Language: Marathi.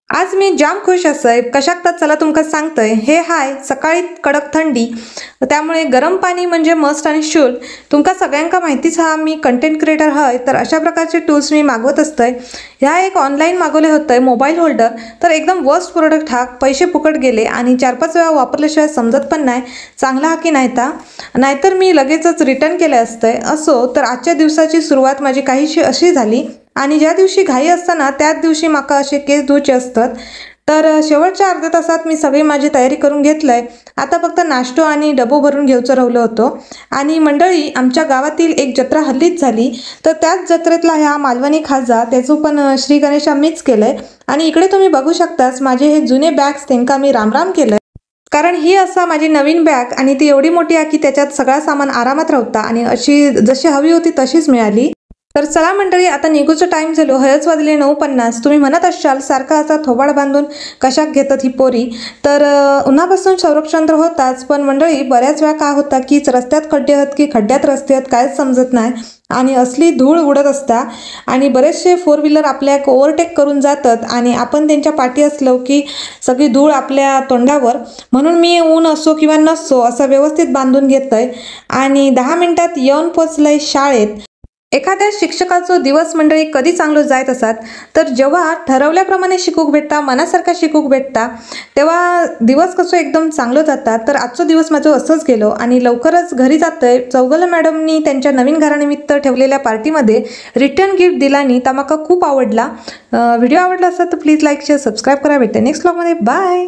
आज मी जाम खुश असय कशाक तर चला तुमका सांगतय हे हाय सकाळी कडक थंडी त्यामुळे गरम पाणी म्हणजे मस्ट आणि शूल तुमका सगळ्यांका माहितीच हा मी कंटेंट क्रिएटर हाय तर अशा प्रकारचे टूल्स मी मागवत असतय। ह्या एक ऑनलाईन मागवले होते मोबाईल होल्डर तर एकदम वर्स्ट प्रोडक्ट हा पैसे फुकट गेले आणि 4-5 वेळा वापरल्याशिवाय समजत पण नाही चांगला हा की नाहीतर मी लगेचच रिटर्न केले असते। असो तर आजच्या दिवसाची सुरुवात माझी काहीशी अशी झाली आणि ज्या दिवशी घाई असताना त्याच दिवशी माका असे केस धुवायचे असतात तर शेवटच्या अर्ध्या तासात मी सगळी माझी तयारी करून घेतलंय। आता फक्त नाश्तो आणि डबो भरून घेऊचं राहिलो होतो आणि मंडळी आमच्या गावातील एक जत्रा हल्लीच झाली तर त्याच जत्रेतला ह्या मालवणी खाजा त्याचं पण श्री गणेशा मिक्स केलंय आणि इकडे तुम्ही बघू शकताच माझे हे जुने बॅग्स त्यांका मी रामराम केलंय कारण ही असा माझी नवीन बॅग आणि ती एवढी मोठी आहे की त्याच्यात सगळा सामान आरामात राहता आणि अशी जशी हवी होती तशीच मिळाली। तर चला मंडळी आता निघूचं टाइम झालो हयच वाजले 9:50 तुम्ही म्हणत असाल सारखा असा थोबाड बांधून कशाक घेतात ही पोरी तर उन्हापासून संरक्षण तर होताच पण मंडळी बऱ्याच वेळा काय होता की रस्त्यात खड्डे आहेत की खड्ड्यात रस्ते आहेत कायच समजत नाही आणि असली धूळ उडत असता आणि बरेचसे 4 व्हीलर आपल्या ओव्हरटेक करून जातात आणि आपण त्यांच्या पाठी असलो की सगळी धूळ आपल्या तोंडावर म्हणून मी ऊन असो किंवा नसो असं व्यवस्थित बांधून घेतोय आणि 10 मिनिटात येऊन पोचलंय शाळेत। एखाद्या शिक्षकाचा दिवस मंडळी कधी चांगलं जायत असतात तर जेव्हा ठरवल्याप्रमाणे शिकूक भेटता मनासारखा शिकूक भेटता तेव्हा दिवस कसं एकदम चांगलं जातात। तर आजचा दिवस माझं असंच गेलो आणि लवकरच घरी जातोय। चौगल मॅडमनी त्यांच्या नवीन घरानिमित्त ठेवलेल्या पार्टीमध्ये रिटर्न गिफ्ट दिलानी तो मला खूप आवडला। व्हिडिओ आवडला असेल तर प्लीज लाईक शेअर सबस्क्राईब करा। भेटते नेक्स्ट व्लॉगमध्ये बाय।